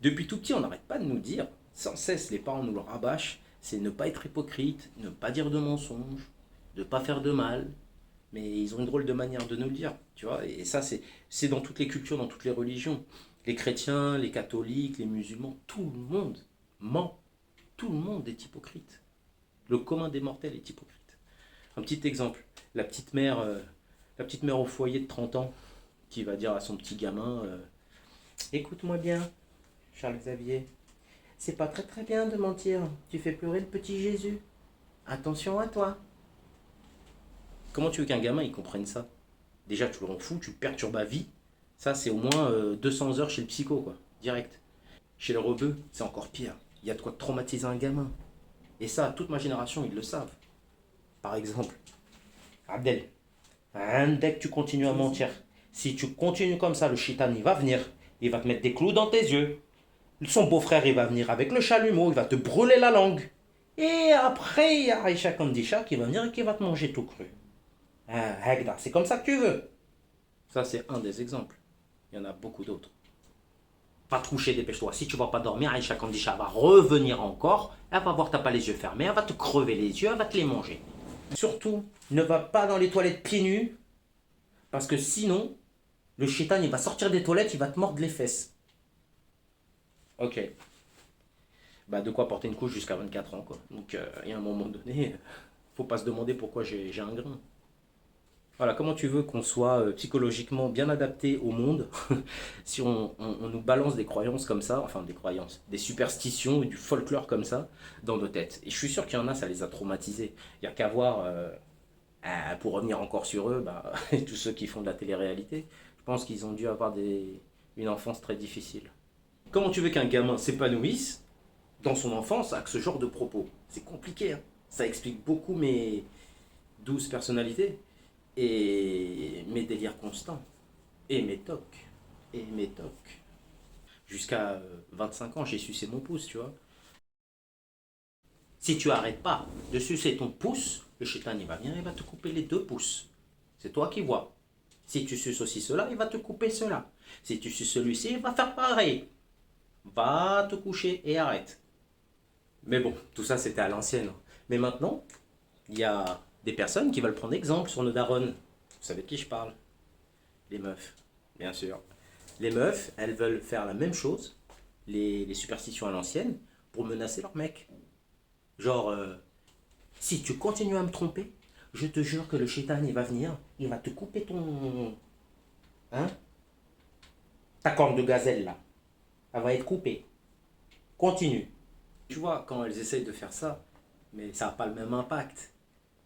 Depuis tout petit, on n'arrête pas de nous dire, sans cesse, les parents nous le rabâchent, c'est ne pas être hypocrite, ne pas dire de mensonges, ne pas faire de mal. Mais ils ont une drôle de manière de nous le dire, tu vois. Et ça, c'est dans toutes les cultures, dans toutes les religions. Les chrétiens, les catholiques, les musulmans, tout le monde ment. Tout le monde est hypocrite. Le commun des mortels est hypocrite. Un petit exemple, la petite mère, euh, la petite mère au foyer de 30 ans qui va dire à son petit gamin, écoute-moi bien, Charles Xavier, c'est pas très très bien de mentir. Tu fais pleurer le petit Jésus. Attention à toi. Comment tu veux qu'un gamin il comprenne ça? Déjà, tu le rends fou, tu le perturbes à vie. Ça, c'est au moins 200 heures chez le psycho, quoi. Direct. Chez le rebeu, c'est encore pire. Il y a de quoi traumatiser un gamin. Et ça, toute ma génération, ils le savent. Par exemple, Abdel, dès que tu continues à mentir, si tu continues comme ça, le chitan, il va venir. Il va te mettre des clous dans tes yeux. Son beau-frère, il va venir avec le chalumeau, il va te brûler la langue. Et après, il y a Aïcha Kandisha qui va venir et qui va te manger tout cru. Ah, Hagda, c'est comme ça que tu veux. Ça, c'est un des exemples. Il y en a beaucoup d'autres. Pas te coucher, dépêche-toi. Si tu vas pas dormir, Aïcha Kandisha va revenir encore. Elle va voir, t'as pas les yeux fermés. Elle va te crever les yeux, elle va te les manger. Surtout, ne va pas dans les toilettes pieds nus. Parce que sinon, le shaitan, il va sortir des toilettes, il va te mordre les fesses. Ok. Bah, de quoi porter une couche jusqu'à 24 ans, quoi. Donc, il y a un moment donné, faut pas se demander pourquoi j'ai un grain. Voilà, comment tu veux qu'on soit psychologiquement bien adapté au monde si on nous balance des croyances comme ça, enfin des croyances, des superstitions et du folklore comme ça dans nos têtes. Et je suis sûr qu'il y en a, ça les a traumatisés. Il n'y a qu'à voir, pour revenir encore sur eux, bah, tous ceux qui font de la télé-réalité, je pense qu'ils ont dû avoir une enfance très difficile. Comment tu veux qu'un gamin s'épanouisse dans son enfance avec ce genre de propos? C'est compliqué, hein. Ça explique beaucoup mes 12 personnalités et mes délires constants, et mes tocs, et mes tocs. Jusqu'à 25 ans, j'ai sucé mon pouce, tu vois. Si tu arrêtes pas de sucer ton pouce, le chétan il va venir, il va te couper les deux pouces. C'est toi qui vois. Si tu suces aussi cela, il va te couper cela. Si tu suces celui-ci, il va faire pareil. Va te coucher et arrête. Mais bon, tout ça c'était à l'ancienne. Mais maintenant, il y a des personnes qui veulent prendre exemple sur nos darons. Vous savez de qui je parle? Les meufs, bien sûr. Les meufs, elles veulent faire la même chose, les superstitions à l'ancienne, pour menacer leur mec. Genre, si tu continues à me tromper, je te jure que le shaitan, il va venir, il va te couper ton... Hein? Ta corne de gazelle, là. Elle va être coupée. Continue. Tu vois, quand elles essayent de faire ça, mais ça n'a pas le même impact.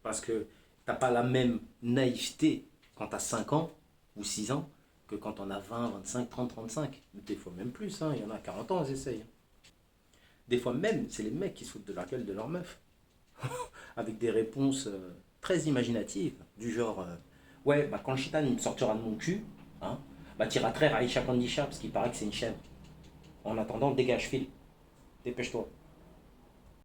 Parce que t'as pas la même naïveté quand tu as 5 ans ou 6 ans que quand on a 20, 25, 30, 35. Des fois même plus, hein. Il y en a 40 ans, ils essayent. Des fois même, c'est les mecs qui se foutent de la gueule de leur meuf. Avec des réponses très imaginatives, du genre ouais, bah quand le chitan il me sortira de mon cul, hein, bah t'iras traire Aïcha Kandisha parce qu'il paraît que c'est une chèvre. En attendant, dégage, file. Dépêche-toi.